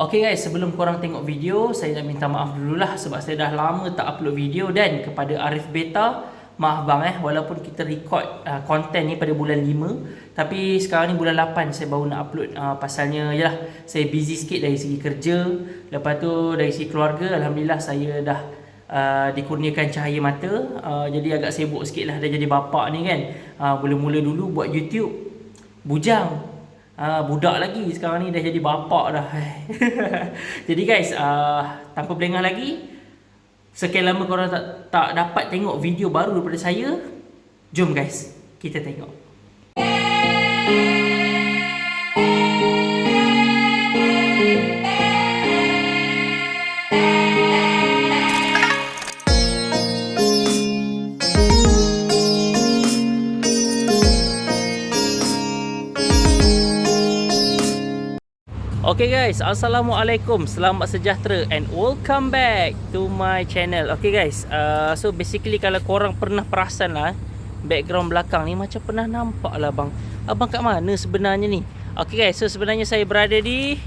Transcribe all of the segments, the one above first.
Okay guys, sebelum korang tengok video, saya nak minta maaf dululah sebab saya dah lama tak upload video. Dan kepada Arif Beta, maaf bang walaupun kita record konten ni pada bulan 5, tapi sekarang ni bulan 8 saya baru nak upload. Pasalnya yalah, saya busy sikit dari segi kerja. Lepas tu dari segi keluarga, alhamdulillah saya dah dikurniakan cahaya mata. Jadi agak sibuk sikit lah dah jadi bapak ni kan. Mula-mula dulu buat YouTube bujang, budak lagi, sekarang ni dah jadi bapak dah. Jadi guys, tanpa berlengah lagi, sekian lama korang tak dapat tengok video baru daripada saya. Jom guys, kita tengok. Okay guys, Assalamualaikum, selamat sejahtera and welcome back to my channel. Okay guys, so basically kalau korang pernah perasan lah, background belakang ni macam pernah nampak lah bang. Abang kat mana sebenarnya ni? Okay guys, so sebenarnya saya berada di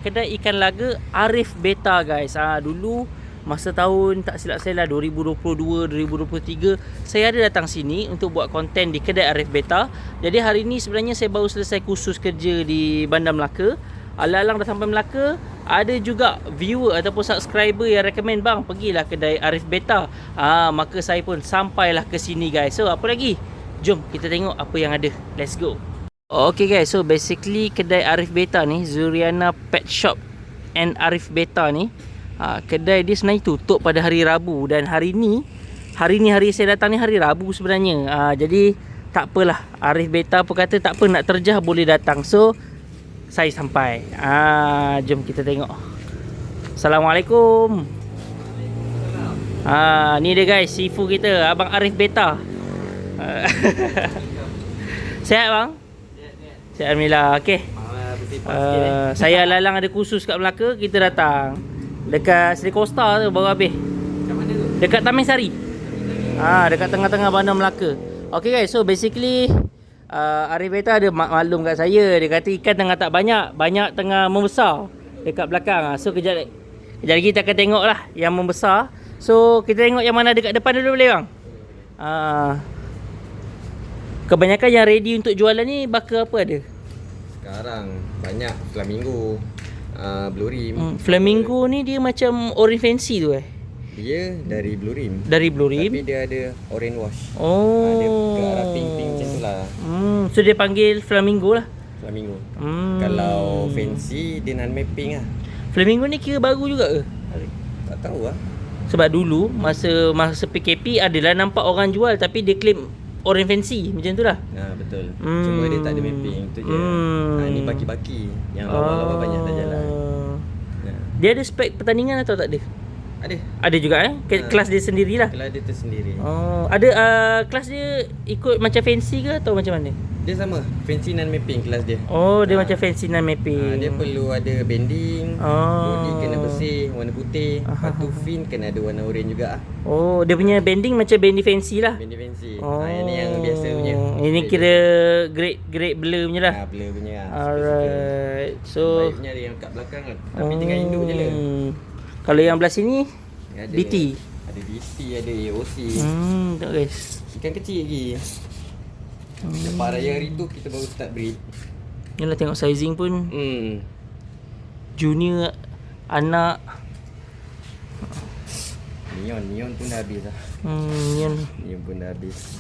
kedai ikan laga Arif Beta guys. Dulu masa tahun tak silap saya lah 2022-2023 saya ada datang sini untuk buat konten di kedai Arif Beta. Jadi hari ni sebenarnya saya baru selesai kursus kerja di Bandar Melaka. Alang-alang dah sampai Melaka, ada juga viewer ataupun subscriber yang recommend, bang pergilah kedai Arif Beta. Maka saya pun sampailah ke sini guys. So apa lagi? Jom kita tengok apa yang ada. Let's go. Okay guys, so basically kedai Arif Beta ni, Zuriana Pet Shop and Arif Beta ni, kedai dia sebenarnya tutup pada hari Rabu. Dan hari saya datang ni hari Rabu sebenarnya. Jadi tak apalah, Arif Beta pun kata tak apa, nak terjah boleh datang. So saya sampai. Jom kita tengok. Assalamualaikum. Ni dia guys, sifu kita, Abang Arif Beta. Sihat bang? Sihat alhamdulillah. Okey. Saya lalang ada kursus kat Melaka, kita datang dekat Sri Costa tu baru habis. Kat mana tu? Dekat Taman Sari. Dekat tengah-tengah Bandar Melaka. Okay guys, so basically Arif Beta ada maklum kat saya. Dia kata ikan tengah tak banyak tengah membesar dekat belakang. So kejap lagi kita akan tengok lah yang membesar. So kita tengok yang mana dekat depan dulu boleh bang? Kebanyakan yang ready untuk jualan ni baka apa ada? Sekarang banyak flamingo, blue rim. Flamingo ni dia macam orange fancy tu Dia dari blue rim. Dari blue rim. Tapi dia ada orange wash. Dia ke arah pink macam tu lah. So dia panggil flamingo lah. Flamingo. Kalau fancy dia non mapping lah. Flamingo ni kira baru juga ke? Tak tahu lah. Sebab dulu masa PKP adalah nampak orang jual tapi dia claim orange fancy macam tu lah. Betul. Cuma dia tak ada mapping tu je. Ni baki-baki yang lawa-lawa banyak dah jalan. Dia ada spek pertandingan atau tak ada? Ada juga kelas dia sendirilah. Kelas dia tersendiri. Ada kelas dia ikut macam fancy ke atau macam mana? Dia sama, fancy non mapping kelas dia. Dia macam fancy non mapping. Dia perlu ada bending. Body kena bersih, warna putih. Lepas tu fin kena ada warna orange juga. Dia punya bending macam bending fancy lah. Bending fancy. Ini yang biasa punya. Ini kira grade blur punya lah. Blur punya lah. Alright. So baiknya ada yang kat belakang kan. Tapi tinggal induk je lah. Kalau yang belah sini ada DT. Ada DT, ada AOC. Tengok guys. Ikan kecil lagi. Lepas raya hari tu kita baru start breed. Yalah tengok sizing pun. Junior, anak. Neon pun dah habis lah. Neon pun dah habis.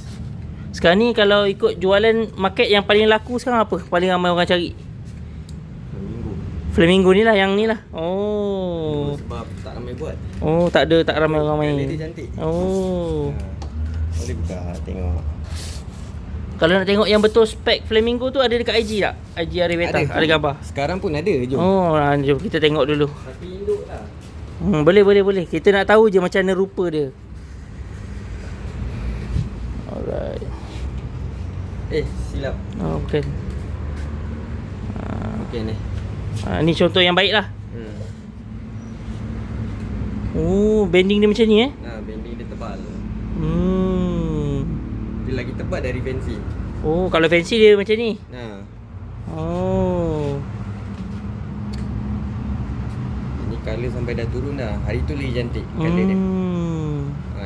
Sekarang ni kalau ikut jualan market yang paling laku sekarang apa? Paling ramai orang cari? Flamingo ni lah, yang ni lah. Sebab tak ramai buat. Tak ramai orang main. Dia cantik. Boleh buka tengok. Kalau nak tengok yang betul spek flamingo tu ada dekat IG tak? IG Arif Beta ada gambar. Sekarang pun ada, jom. Jom kita tengok dulu. Tapi induk lah. Boleh. Kita nak tahu je macam mana rupa dia. Alright. Silap. Bukan. Okey ni. Ni contoh yang baik lah. Bending dia macam ni Bending dia tebal. Dia lagi tebal dari fancy. Kalau fancy dia macam ni. Color sampai dah turun dah. Hari tu lagi cantik color dia.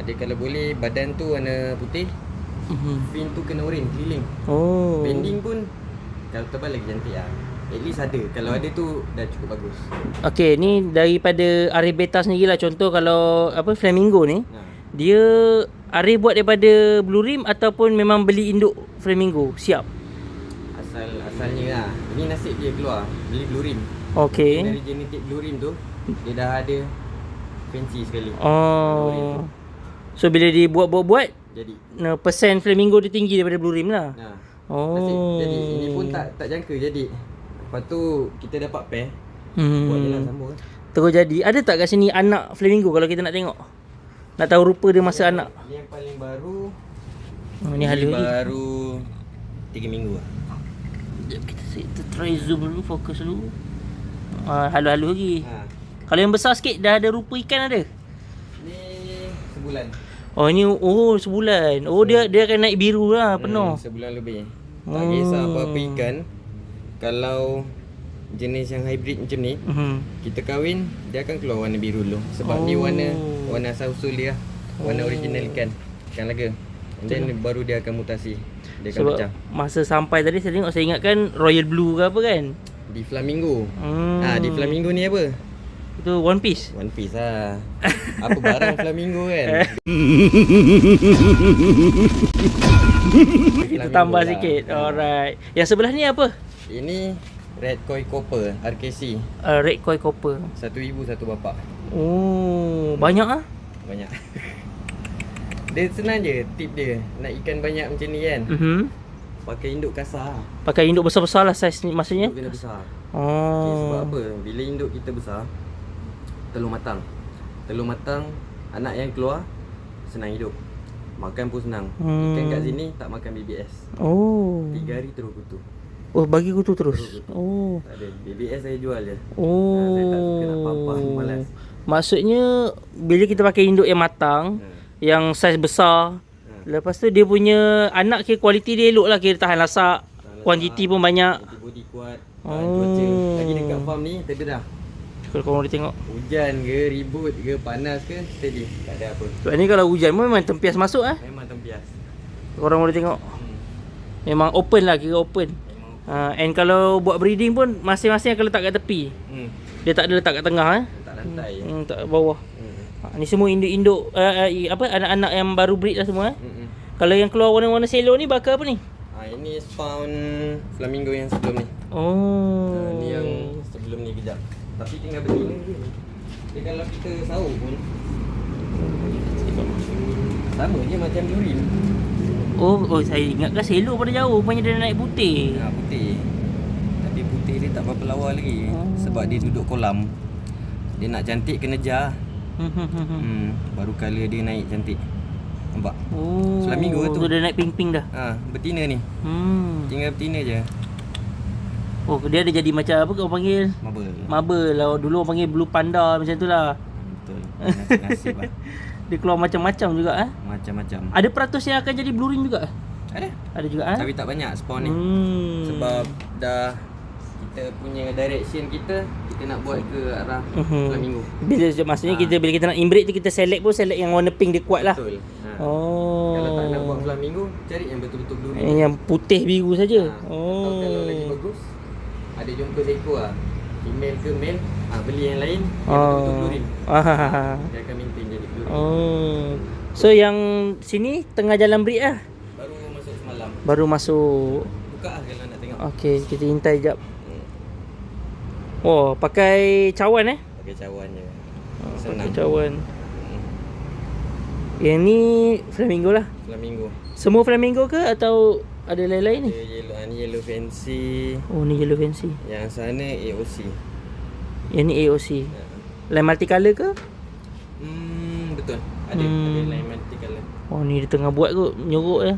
Dia kalau boleh badan tu warna putih. Fin tu kena orange keliling. Bending pun kalau tebal lagi cantik lah. At least ada. Kalau ada tu dah cukup bagus. Okey, ni daripada Arif Beta sendirilah. Contoh kalau apa flamingo ni, dia Arif buat daripada blue rim ataupun memang beli induk flamingo siap? Asalnya lah. Ini nasib dia keluar. Beli blue rim. Okey. Dari genetik blue rim tu, dia dah ada fancy sekali. So bila dia buat jadi persen flamingo dia tinggi daripada blue rim lah. Nasib. Jadi ini pun tak jangka jadi. Lepas tu kita dapat pair. Buat je lah sambung. Terus jadi. Ada tak kat sini anak flamingo kalau kita nak tengok? Nak tahu rupa dia masa anak. Ni yang paling baru. Ni halu lagi. Baru 3 minggu lah. Sekejap kita try zoom dulu, fokus dulu. Halu-halu lagi. Kalau yang besar sikit dah ada rupa ikan ada? Ni sebulan. Ini sebulan. Dia akan naik biru lah penuh. Sebulan lebih. Tak kisah apa-apa ikan. Kalau jenis yang hybrid macam ni, kita kahwin, dia akan keluar warna biru dulu. Sebab ni warna asal usul dia. Warna original ikan laga. Dan baru dia akan mutasi. Dia akan pecah. Masa sampai tadi saya tengok, saya ingatkan royal blue ke apa kan? Di flamingo. Di flamingo ni apa? Itu one piece. One piece lah. Apa barang flamingo kan? Kita tambah sikit. Alright. Yang sebelah ni apa? Ini red koi copper RKC. Red koi copper. Satu ibu satu bapa. Banyak ah? Banyak. Dia senang je tip dia. Nak ikan banyak macam ni kan. Pakai induk kasar. Pakai induk besar-besar lah saiz ni maksudnya. Induk kena besar. Okay, sebab apa? Bila induk kita besar, telur matang. Telur matang, anak yang keluar senang hidup. Makan pun senang. Ikan kat sini tak makan BBS. 3 hari terus kutu. Bagi kutu terus. Tak ada. BBS saya jual je. Saya tak suka nak pampah, malas. Maksudnya bila kita pakai induk yang matang, yang saiz besar, lepas tu dia punya anak kira kualiti dia elok lah, kira tahan lasak, kuantiti pun banyak. Body kuat. Cuaca lagi dekat farm ni terdedah. Kalau korang boleh tengok, hujan ke, ribut ke, panas ke, steady. Tak ada apa. Sebab ni kalau hujan pun memang tempias masuk Memang tempias. Korang boleh tengok. Memang open lah, kira open. And kalau buat breeding pun masing-masing akan letak kat tepi. Dia tak ada letak kat tengah tak lantai. Tak bawah. Ni semua induk-induk anak-anak yang baru breed lah semua. Kalau yang keluar warna-warna selo ni bakal apa ni? Ini spawn flamingo yang sebelum ni. Ni yang sebelum ni kejap. Tapi tinggal betina je. Dia kalau kita sahur pun sama je macam blue rim. Saya ingatkan selo pada jauh, rupanya dia naik putih. Putih. Tapi putih dia tak berapa lawa lagi. Sebab dia duduk kolam. Dia nak cantik kena jar. Baru color dia naik cantik. Nampak? Flamingo tu. Dia naik pink-pink dah. Betina ni. Tinggal betina je. Dia ada jadi macam apa kau panggil? Marble lah. Dulu orang panggil blue panda macam tu lah. Betul. Nasib lah. Dia keluar macam-macam juga Macam-macam. Ada peratus yang akan jadi blue rim juga? Ada juga Tapi tak banyak spawn ni. Sebab dah kita punya direction kita nak buat ke arah flamingo. Maksudnya bila kita nak inbreed tu kita select yang warna pink dia kuat lah. Betul. Kalau tak nak buat flamingo, cari yang betul-betul blue rim. Yang putih biru saja. Atau kalau lagi bagus, ada jumpa seekor lah. Female ke male, beli yang lain yang betul-betul blue rim. Dia akan maintain jadi blue rim. So yang sini tengah jalan breed lah. Baru masuk semalam. Baru masuk. Buka lah kalau nak tengok. Okey, kita hintai jap. Pakai cawan Pakai cawan je. Pakai cawan. Yang ni flamingo lah. Flamingo. Semua flamingo ke atau ada lain-lain ni? Ni yellow fancy. Ni yellow fancy. Yang sana AOC. Yang ni AOC. Lain multicolor ke? Betul. Ada lain multicolor. Ni dia tengah buat kot, menyorok je.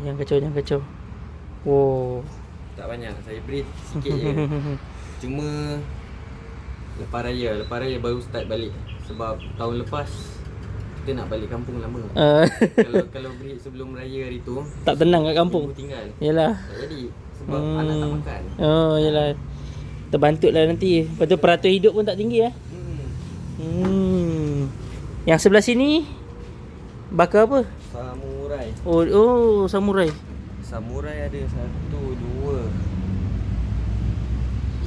Jangan kacau. Tak banyak, saya breed sikit je. Cuma lepas raya baru start balik. Sebab tahun lepas kita nak balik kampung lama. Kalau breed sebelum raya hari tu tak tenang kat kampung. Tinggal. Yalah. Tak jadi sebab anak tak makan. Yalah. Terbantut lah nanti. Lepas tu peratus hidup pun tak tinggi Yang sebelah sini bakar apa? Samurai. Oh, samurai. Samurai ada 1, 2.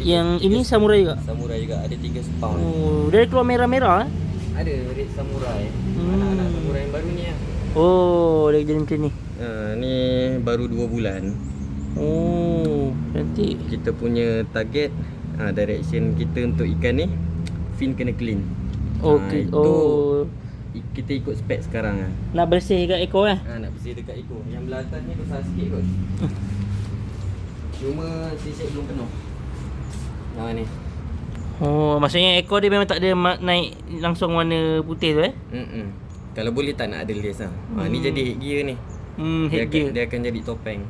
Yang ini samurai juga. Samurai juga ada 3 spawn. Oh, dia keluar merah-merah. Ada red samurai. Anak-anak samurai yang baru ni lah. Oh, dia jadi macam ni. Ni baru 2 bulan. Oh, cantik. Kita punya target direction kita untuk ikan ni fin kena clean. Okay. Itu kita ikut spek sekarang lah. Nak bersih kat ekor lah. Nak bersih dekat ekor. Yang belah atas ni besar sikit kot. Cuma sisik belum penuh. Yang ni. Oh, maksudnya ekor dia memang tak ada naik langsung warna putih tu Kalau boleh tak nak ada lace lah. Ni jadi headgear ni. Headgear. Dia akan jadi topeng.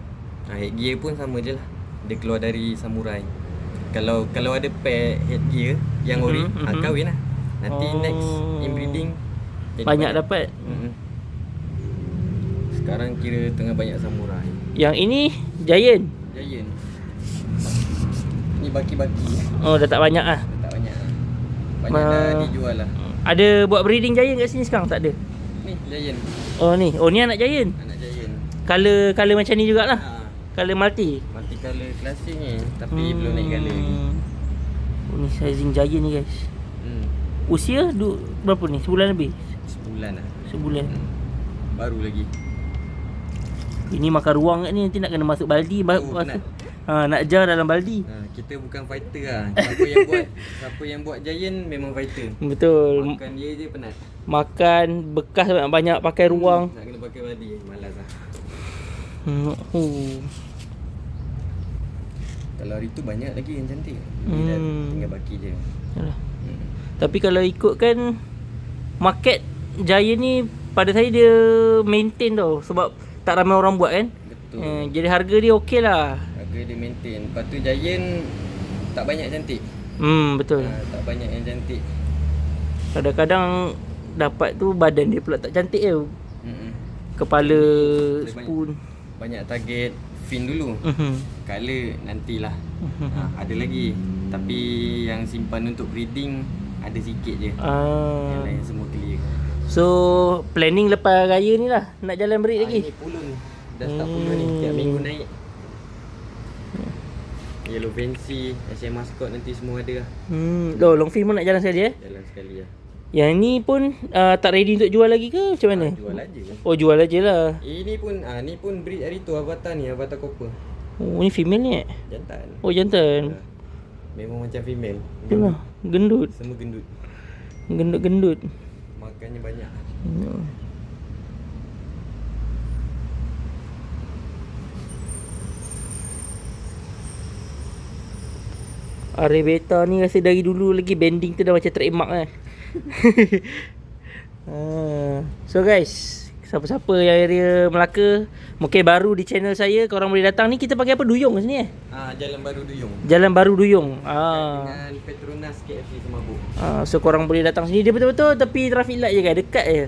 Headgear pun sama je lah. Dia keluar dari samurai. Kalau ada pair headgear yang ori, kahwin lah. Nanti next inbreeding banyak dapat. Sekarang kira tengah banyak samurai. Yang ini Giant. Giant. Ni baki-baki. Oh, dah tak banyak lah. Tak banyak. Banyak dah dijual lah. Ada buat breeding Giant kat sini sekarang? Tak ada. Ni Giant. Oh ni. Oh ni anak Giant. Anak Giant. Color macam ni jugalah. Color multi. Multi color klasik ni, tapi belum naik color lagi. Oh ni sizing Giant ni guys. Usia berapa ni? Sebulan lebih? Sebulan lah. Sebulan. Baru lagi. Ini makan ruang kat ni, nanti nak kena masuk baldi. Nak jar dalam baldi. Kita bukan fighter lah. Siapa yang buat Giant memang fighter. Betul. Makan dia je penat. Makan bekas banyak pakai ruang. Nak kena pakai baldi, malas lah. Kalau hari tu banyak lagi yang cantik. Ni dah tinggal baki je. Yalah. Tapi kalau ikutkan market Giant ni, pada saya dia maintain tau. Sebab tak ramai orang buat kan. Betul. Jadi harga dia okey lah. Harga dia maintain. Lepas tu Giant tak banyak cantik. Betul. Tak banyak yang cantik. Kadang-kadang dapat tu badan dia pula tak cantik je. Kepala spoon. Banyak target fin dulu. Color nantilah. Ada lagi. Tapi yang simpan untuk breeding ada sikit je. Yang lain semua clear. So planning lepas raya ni lah nak jalan breed lagi. Ini pulun. Dah start pulun ni. Tiap minggu naik. Yellow fancy, SM mascot nanti semua ada lah. Longfin pun nak jalan sekali Jalan sekali lah. Yang ni pun tak ready untuk jual lagi ke macam mana? Jual aja. Oh, jual aja lah. Ini pun breed hari tu Avatar ni, Avatar copper. Oh, ni female ni Jantan. Oh, jantan. Memang macam female. Itulah, gendut. Semua gendut. Gendut-gendut. Makannya banyak. Arif beta ni rasa dari dulu lagi bending tu dah macam trademark kan. So guys, siapa-siapa yang area Melaka mungkin baru di channel saya, korang boleh datang ni. Kita pakai apa? Duyung kat sini Jalan Baru Duyung. Jalan Baru Duyung. Dengan Petronas KFC Semabuk. So korang boleh datang sini. Dia betul-betul tepi traffic light je kan, dekat je.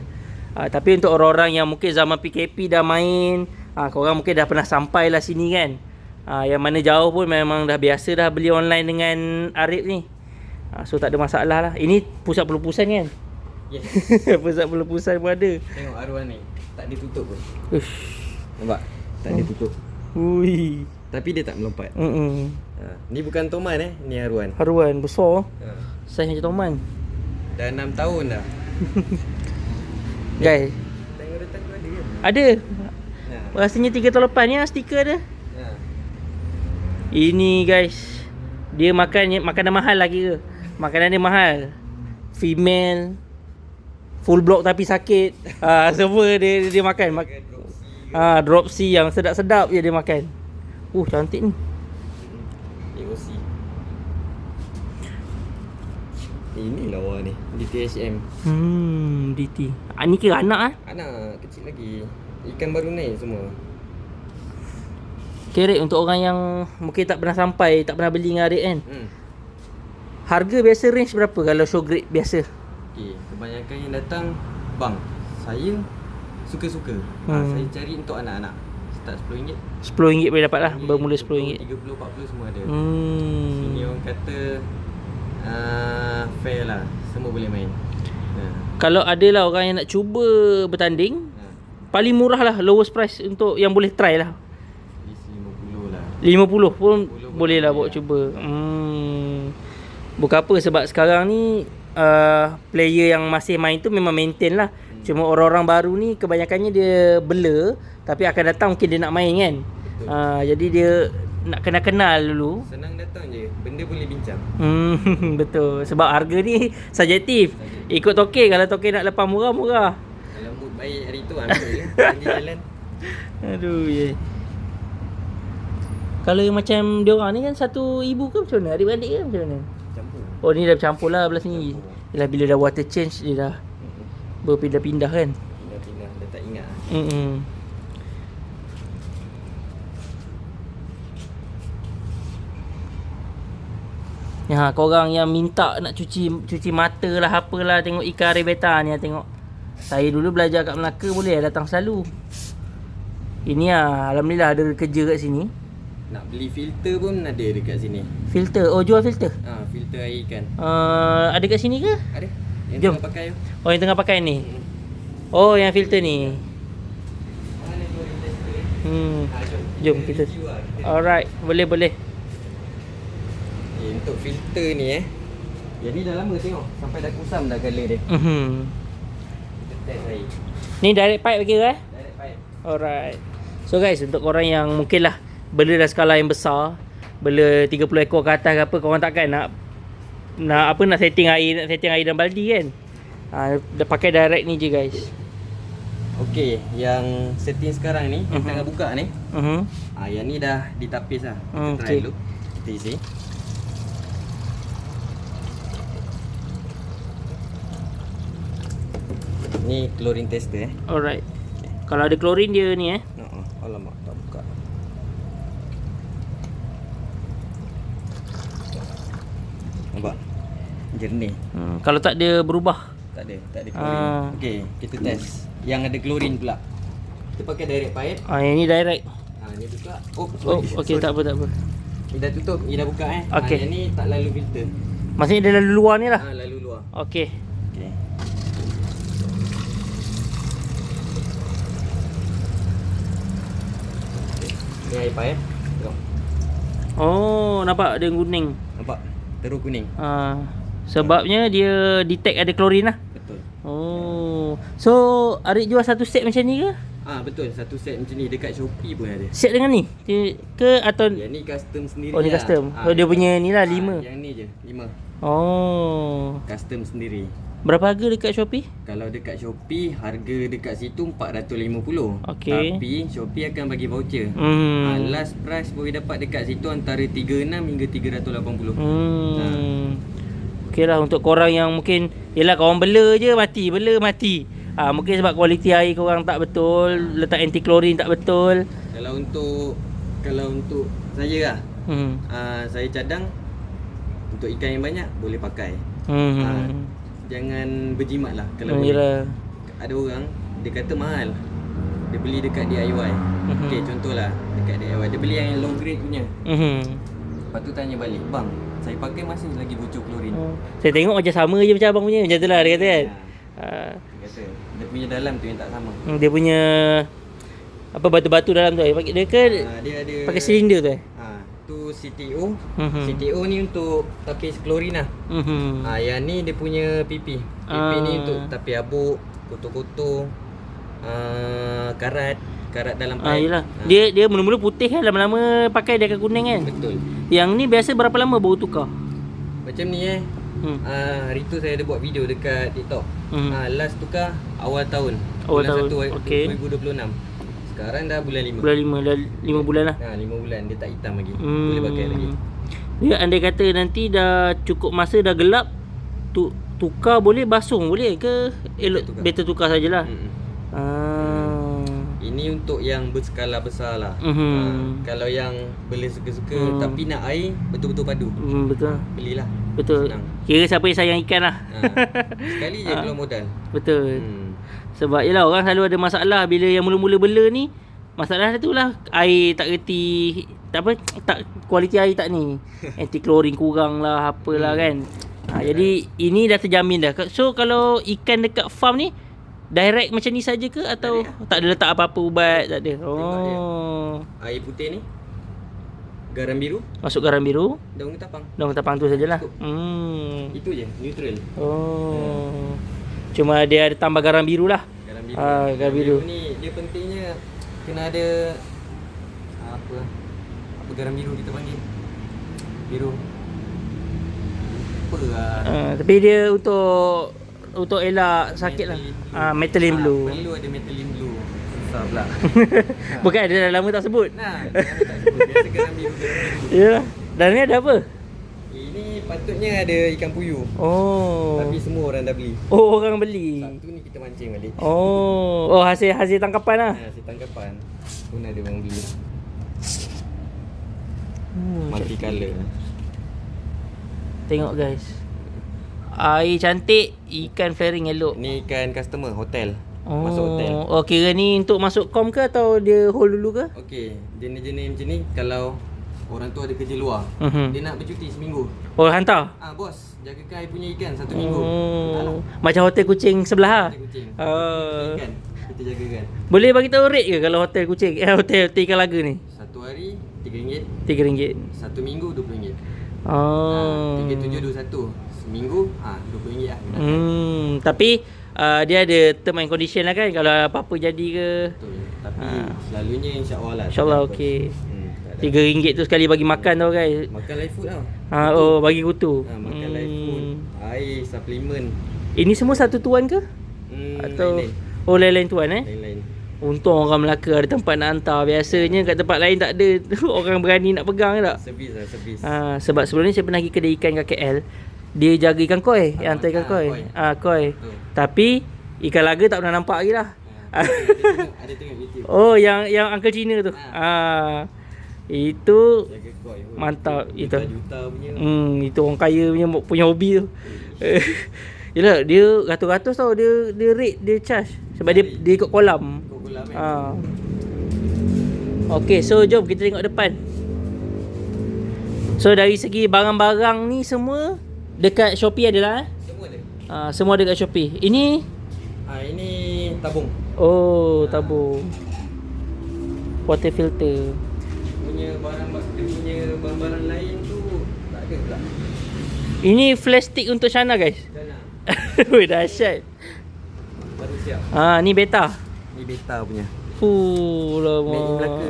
Tapi untuk orang-orang yang mungkin zaman PKP dah main, korang mungkin dah pernah sampai lah sini kan. Yang mana jauh pun memang dah biasa dah beli online dengan Arif ni. So tak ada masalah lah. Ini pusat pelupusan kan? Yes. Pusat pelupusan pun ada. Tengok arwah ni, tak ditutup pun. Ush. Nampak? Tak ditutup. Ui. Tapi dia tak melompat. Ni bukan toman ni haruan. Haruan besar. Saiz macam toman. Dah 6 tahun dah. Guys, Tengok datang tu ada ke? ada. Rasanya 3 tahun lepas ni stiker ada. Ini guys, dia makanan mahal lagi ke? Makanan dia mahal. Female, full block tapi sakit. Semua dia makan. Dropsy yang sedap-sedap je dia makan. Cantik ni. AOC. Ini lawa ni, DTHM. DT. Ni kira anak Anak kecil lagi. Ikan baru naik semua. Kerek untuk orang yang mungkin tak pernah sampai, tak pernah beli dengan Arif kan. Harga biasa range berapa kalau show grade biasa? Kebanyakan yang datang, bang, saya suka-suka. Saya cari untuk anak-anak. Start RM10. RM10 boleh dapat lah. Bermula RM10. 30, 40 semua ada. Sini orang kata fair lah. semua boleh main. Kalau ada lah orang yang nak cuba bertanding, paling murah lah, lowest price untuk yang boleh try lah. 50 lah. 50 pun 50 boleh lah buat cuba. Bukan apa, sebab sekarang ni player yang masih main tu memang maintain lah. Cuma orang-orang baru ni kebanyakannya dia bela, tapi akan datang mungkin dia nak main kan. Jadi dia nak kenal-kenal dulu. Senang datang je, benda boleh bincang. Betul. Sebab harga ni subjektif. Ikut token, kalau token nak lepas murah-murah. Kalau mood baik hari tu ambil je. Pergi jalan. Aduh ye. Kalau yang macam diorang ni kan satu ibu ke macam mana? Adik-adik ke macam mana? Campur. Oh ni dah bercampur lah belah sini. Yalah, bila dah water change dia dah berpindah-pindah kan. Pindah-pindah, dah tak ingat. Ya, korang yang minta nak cuci mata lah apalah, tengok ikan rebeta ni, tengok. Saya dulu belajar kat Melaka, boleh datang selalu. Ini lah, alhamdulillah ada kerja kat sini. Nak beli filter pun ada dekat sini. Filter, oh jual filter? Filter air ikan. Ada kat sini ke? Ada. Yang Jom. tengah pakai tu. Oh yang tengah pakai ni. Oh yang filter ni. Mana chlorine tester? Jom kita. Alright, boleh. Untuk filter ni yang ni dah lama tengok. Sampai dah kusam dah color dia. Kita test air. Ni direct pipe lagi ke? Direct pipe. Alright. So guys, untuk korang yang mungkin lah bela dah skala yang besar, bela 30 ekor ke atas ke apa, korang takkan nak setting air dalam baldi kan. Dah pakai direct ni je guys. Okey, yang setting sekarang ni yang tengah buka ni. Yang ni dah ditapis lah. Kita try dulu. Kita isi. Ni chlorine tester Alright. Kalau ada klorin dia ni alamak tak buka. Nampak? Jernih. Kalau tak dia berubah. Tak ada klorin. Okey, kita test. Yang ada klorin pula. Kita pakai direct pipe. Yang ni direct. Ni buka. Oh, okey, tak apa. Ni dah tutup, ni dah buka Okey. Yang ni tak lalu filter. Maksudnya dia lalu luar ni lah. Lalu luar. Okey. Okey. Ni air pipe. Tengok. Oh, nampak dia kuning. Nampak? Terus kuning. Sebabnya dia detect ada klorin lah. Betul. Oh. So, Arik jual satu set macam ni ke? Betul. Satu set macam ni dekat Shopee pun ada. Set dengan ni? Ke atau Yang ni custom sendiri. Oh, ni custom. Dia punya ni lah 5. Yang ni je, 5. Oh. Custom sendiri. Berapa harga dekat Shopee? Kalau dekat Shopee, harga dekat situ 450. Okey. Tapi Shopee akan bagi voucher. Last price boleh dapat dekat situ antara 36 hingga 380. Okey lah, untuk korang yang mungkin, yelah korang bela je mati. Mungkin sebab kualiti air korang tak betul, letak anti klorin tak betul. Kalau untuk saya lah, saya cadang untuk ikan yang banyak boleh pakai. Jangan berjimat lah kalau boleh. Ada orang dia kata mahal, dia beli dekat DIY. Okey, contohlah dekat DIY dia beli yang low grade punya. Lepas tu tanya balik, bang, saya pakai masih lagi bocor klorin. Saya tengok macam sama je macam abang punya. Macam tu lah dia kata kan. Dia kata dia punya dalam tu yang tak sama. Dia punya apa, batu-batu dalam tu dia pakai, dia ke dia ada pakai silinder tu tu CTO. CTO ni untuk tapis klorin lah. Yang ni dia punya PP. PP ni untuk tapis abuk, kotor-kotor, karat dalam pipe. Yelah. Dia mula-mula putih kan, lama-lama pakai dia akan kuning kan. Betul. Yang ni biasa berapa lama baru tukar? Macam ni hari tu saya ada buat video dekat TikTok. Last tukar awal tahun. Awal tahun. 1 Okey. 2026. Sekarang dah bulan 5. Bulan 5 dah 5 bulan lah. 5 bulan dia tak hitam lagi. Boleh pakai lagi. Dia andai kata nanti dah cukup masa dah gelap, tukar boleh, basung boleh ke? Better tukar sajalah. Ini untuk yang berskala besar lah. Kalau yang boleh suka-suka tapi nak air betul-betul padu, betul. Belilah. Betul. Senang. Kira siapa yang sayang ikan lah. Sekali je keluar modal. Betul. Sebab yelah, orang selalu ada masalah bila yang mula-mula bela ni. Masalah dia tu lah, air tak reti, tak kualiti air tak ni. Anti klorin kurang lah, apalah kan. Jadi ini dah terjamin dah. So kalau ikan dekat farm ni direct macam ni saja ke atau tak ada letak apa-apa ubat, tak ada? Oh. Air putih ni, garam biru, Masuk garam biru, daun ketapang. daun ketapang tu sajalah. Itu je, neutral. Oh. Cuma dia ada tambah garam biru lah. Garam biru. Garam biru. Ni dia pentingnya kena ada apa garam biru kita panggil. Biru. Apa lah. Tapi dia untuk elak sakit lah. Methylene blue. Perlu ada methylene blue. Susah pula. Bukan ada dah lama tak sebut. Nah, tak sebut. Biasa garam biru. Ya. Dan ni ada apa? Ini patutnya ada ikan puyuh. Oh. Tapi semua orang dah beli. Oh, orang beli. Satu ni kita mancing balik. Oh, hasil tangkapan lah. Si tangkapan pun ada orang beli. Multi color. Tengok guys. Air cantik, ikan flaring elok. Ni ikan customer hotel. Masuk hotel. Oh, kira ni untuk masuk kom ke atau dia hold dulu ke? Okey, jenis-jenis macam ni kalau orang tu ada kerja luar, dia nak bercuti seminggu. Oh, hantar. Bos, jagakan I punya ikan 1 minggu. Macam hotel kucing sebelah lah. Hotel kucing. Ikan kita jagakan. Boleh bagi tahu rate ke kalau hotel kucing? Hotel ikan laga ni? Satu hari RM3, RM3. 1 minggu RM20. Oh. 3721. Seminggu RM20 lah. Tapi dia ada term and condition lah kan kalau apa-apa jadi ke. Betul. Tapi selalunya insya-Allah lah. InsyaAllah okey. RM3 tu sekali bagi makan tau guys. Makan live food tau. Oh, bagi kutu. Makan live food, air, suplemen. Ini semua satu tuan ke? Atau Lain-lain. Oh, lain-lain tuan Lain-lain. Untung orang Melaka ada tempat nak hantar. Biasanya kat tempat lain tak ada orang berani nak pegang tak? Servis lah, servis. Sebab sebelum ni saya pernah pergi kedai ikan kat KL. Dia jaga ikan koi, yang hantar ikan koi. Koi. Tapi ikan laga tak pernah nampak lagi lah. Ada tengok YouTube. Oh, yang Uncle Cina tu. Itu Jaga koi. mantap itu. Juta punya. Itu orang kaya punya hobi tu. Yelah, dia ratus-ratus tau dia rate, dia charge sebab dia ikut kolam. Okey, so jom kita tengok depan. So dari segi barang-barang ni semua dekat Shopee adalah Semua ada. semua dekat Shopee. Ini Ini tabung. oh, tabung. Water filter. Dia punya barang-barang lain tu tak ada pula. Ini flash stick untuk Shana guys. Weh, dahsyat. Baru siap. Ni beta. Ni beta punya. Lama. Made in Melaka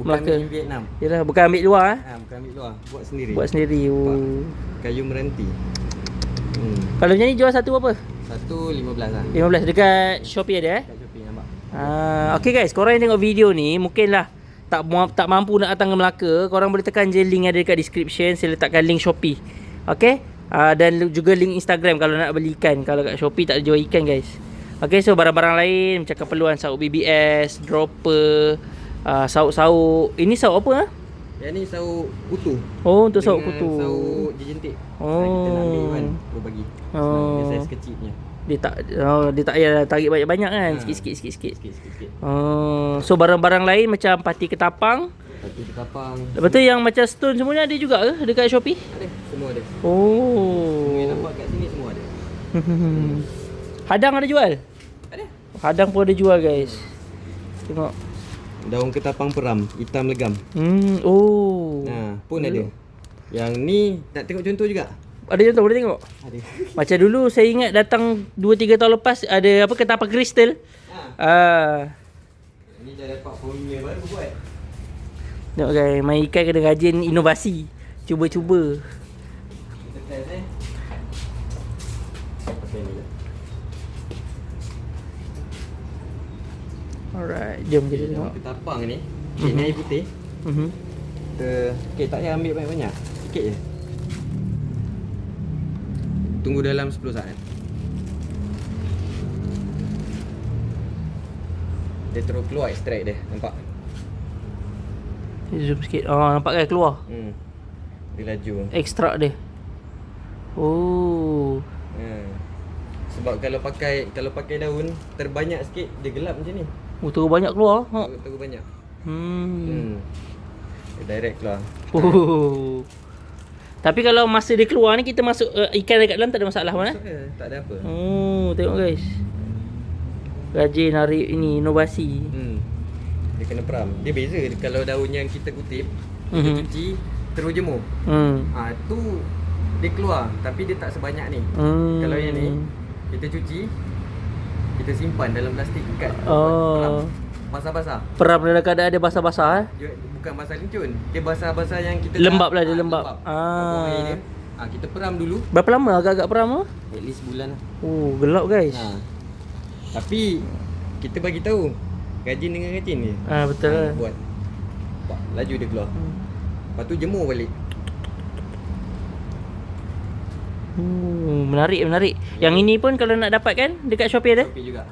Bukan Melaka. made in Vietnam. Yalah, bukan ambil luar Bukan ambil luar. Buat sendiri. Buat sendiri. Kayu meranti. Kalau macam ni jual satu apa? Satu 15 lah. 15 dekat Shopee ada Kat Shopee nampak. Okay guys, korang yang tengok video ni mungkinlah tak mampu nak datang ke Melaka, korang boleh tekan je link ada dekat description. Saya letakkan link Shopee. Okay, dan juga link Instagram kalau nak beli ikan. Kalau kat Shopee tak ada jual ikan guys. Okay, so barang-barang lain macam keperluan sauk BBS, dropper, sauk-sauk. Ini sauk apa? Yang ni sauk kutu. Oh, untuk sauk kutu. Sauk jentik. Oh. Kita nak ambil kan, baru bagi. Dia saiz kecil punya. Dia tak payah tarik banyak-banyak kan. Sikit-sikit. Sikit-sikit. So barang-barang lain macam pati ketapang. Pati ketapang. Lepas tu yang macam stone semua ni ada juga ke dekat Shopee? Ada, semua ada. Oh. Semua yang nampak kat sini semua ada. Hadang ada jual? Ada. Hadang pun ada jual guys. Tengok. Daun ketapang peram, hitam legam. Oh. Pun ada. Yang ni nak tengok contoh juga. Ada contoh boleh tengok? Ada. Macam dulu saya ingat datang 2-3 tahun lepas ada apa ketapang kristal. Ni dah dapat formula baru buat. Tengok guys, main ikan kena rajin inovasi. Cuba-cuba. Kita test pakai ni je. Alright, jom kita tengok. Ketapang ni, ni air putih. Tak payah ambil banyak-banyak. Sikit je. Tunggu dalam 10 saat. Dia terus keluar ekstrak dia, nampak? Zoom sikit. Nampak kan keluar? Dia laju. Ekstrak dia. Oh. Sebab kalau pakai daun terbanyak sikit dia gelap macam ni. Terus banyak keluar. Terus banyak. Dia direct keluar. Tapi kalau masa dia keluar ni kita masuk ikan dekat dalam tak ada masalah pun Masuk je, tak ada apa. Tengok guys. Rajin hari ini inovasi. Dia kena peram. Dia beza kalau daun yang kita kutip, kita cuci terus jemur. Tu dia keluar tapi dia tak sebanyak ni. Kalau yang ni kita cuci, kita simpan dalam plastik ikat. Peram. Basah-basah. Peram dalam keadaan dia basah-basah Bukan basah lincun. Dia basah-basah yang kita lembab lah, dia lembab. Buang air dia. Kita peram dulu. Berapa lama agak-agak peram tu? At least bulan lah. Gelap guys. Tapi kita bagi tahu rajin dengan rajin je. Betul lah. Buat. Laju dia keluar. Lepas tu jemur balik. Menarik. Yang ini pun kalau nak dapatkan dekat Shopee ada? Shopee juga.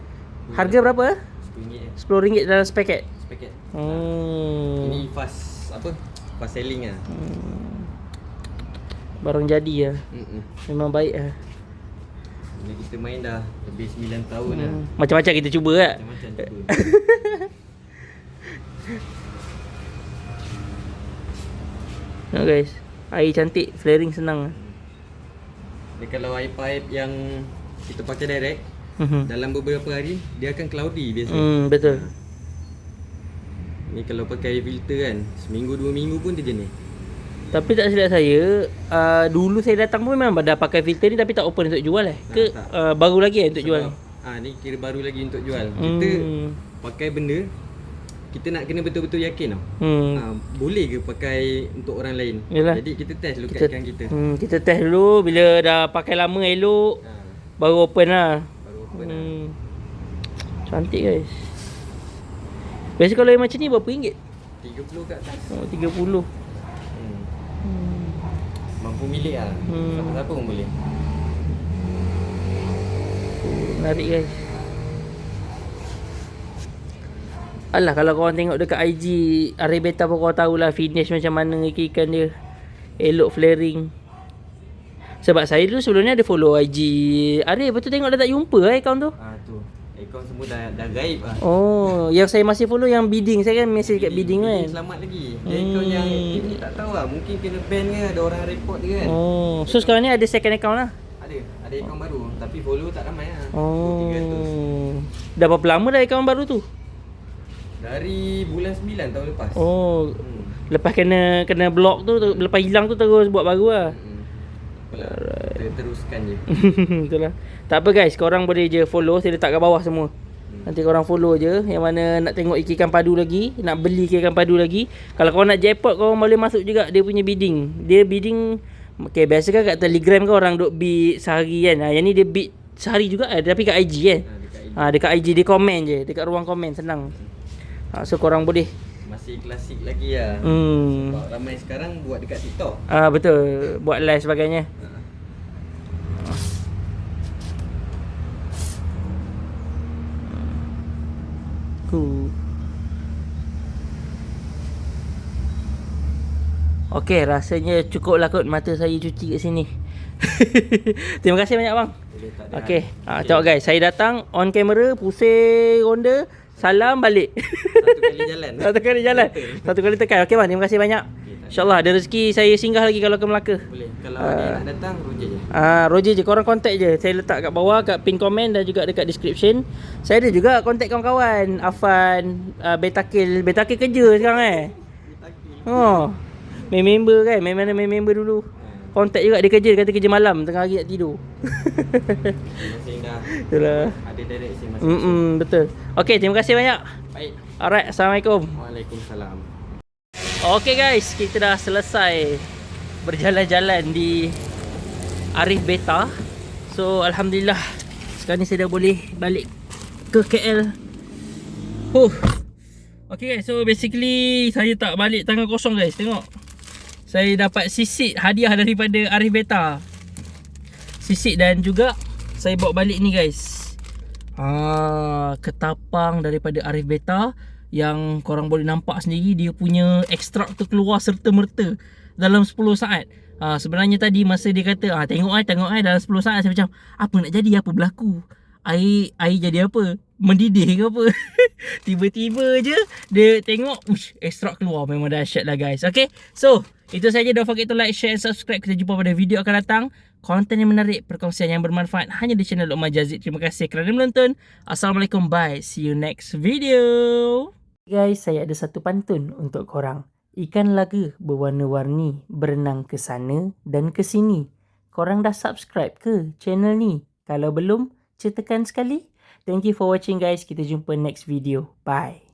Harga berapa? RM10 RM10 dalam sepaket. Ini fast selling lah. Barang jadi lah. Memang baik lah. Ni kita main dah lebih 9 tahun dah. Macam-macam kita cuba lah. Macam-macam cuba. Tengok guys, air cantik, flaring senang. Dia kalau air pipe yang kita pakai direct, dalam beberapa hari dia akan cloudy biasa. Betul. Ni kalau pakai filter kan, seminggu 2 minggu pun dia jenis. Tapi tak silap saya, dulu saya datang pun memang dah pakai filter ni tapi tak open untuk jual Ke baru lagi untuk jual? Ni kira baru lagi untuk jual. Kita pakai benda, kita nak kena betul-betul yakin tau. Boleh ke pakai untuk orang lain? Yalah. Jadi kita test dulu kat ikan kita. Kita test dulu, bila dah pakai lama elok, baru open lah. Cantik guys. Biasa kalau yang macam ni berapa ringgit? 30 kat atas. 30. Mampu milik lah. Siapa-siapa pun boleh. Menarik guys. Alah, kalau korang tengok dekat IG Arif Beta pun korang tahulah finish macam mana ikan dia. Elok flaring. Sebab saya dulu sebelum ni ada follow IG Arif, betul tengok dah tak jumpa akaun tu. Tu. Akaun semua dah gaib lah. Yang saya masih follow yang bidding. Saya kan message kat bidding kan. Selamat lagi. Akaun yang aktif ni tak tahu lah. Mungkin kena ban ke, ada orang report dia kan. So sekarang ni ada second account lah. Ada akaun baru. Tapi follow tak ramai lah. 300. Dah berapa lama dah akaun baru tu? Dari bulan 9 tahun lepas. Lepas kena block tu, lepas hilang tu terus buat baru lah. Kita teruskan je. Betul lah. Tak apa guys, korang boleh je follow. Saya letak kat bawah semua. Nanti korang follow je. Yang mana nak tengok ikan padu lagi, nak beli ikan padu lagi. Kalau korang nak jackpot, korang boleh masuk juga dia punya bidding. Dia bidding, biasa kan kat Telegram kan orang duk bid sehari kan. Yang ni dia bid sehari juga tapi kat IG kan. Dekat IG dia komen je, dekat ruang komen, senang. So korang boleh. Masih klasik lagi lah. Sebab ramai sekarang buat dekat TikTok. Betul, buat live sebagainya. Okey, rasanya cukup lah kot mata saya cuci kat sini. Terima kasih banyak bang. Okey, tengok guys, saya datang on camera, pusing ronda, salam balik. Satu kali jalan. Satu kali tekan. Okey bang, terima kasih banyak. InsyaAllah ada rezeki saya singgah lagi kalau ke Melaka. Boleh. Kalau dia nak datang, Roger je. Roger je, korang contact je. Saya letak kat bawah, kat pin komen dan juga dekat description. Saya ada juga contact kawan-kawan. Afan, Betakil kerja sekarang main member kan, main member dulu. Contact juga, dia kerja, dia kata kerja malam, tengah hari nak tidur. Masing dah. Itulah. Ada direction masing-masing. Betul. Okey, terima kasih banyak. Baik. Alright, Assalamualaikum. Waalaikumsalam. Okey guys, kita dah selesai berjalan-jalan di Arif Beta. So alhamdulillah, sekarang ni saya dah boleh balik ke KL. Okay guys, so basically saya tak balik tangan kosong guys. Tengok, saya dapat sisik hadiah daripada Arif Beta. Sisik dan juga saya bawa balik ni guys, ketapang daripada Arif Beta. Yang korang boleh nampak sendiri, dia punya ekstrak tu keluar serta-merta dalam 10 saat. Sebenarnya tadi masa dia kata tengok dalam 10 saat, saya macam apa nak jadi, apa berlaku, air jadi apa, mendidih ke apa. Tiba-tiba je dia tengok ekstrak keluar, memang dahsyat lah guys. Okay, so Itu saja. Don't forget to like, share and subscribe. Kita jumpa pada video akan datang. Konten yang menarik, perkongsian yang bermanfaat hanya di channel Luqman Jazid. Terima kasih kerana menonton. Assalamualaikum. Bye. See you next video. Guys, saya ada satu pantun untuk korang. Ikan laga berwarna-warni berenang ke sana dan ke sini. Korang dah subscribe ke channel ni? Kalau belum, cetekan sekali. Thank you for watching guys. Kita jumpa next video. Bye.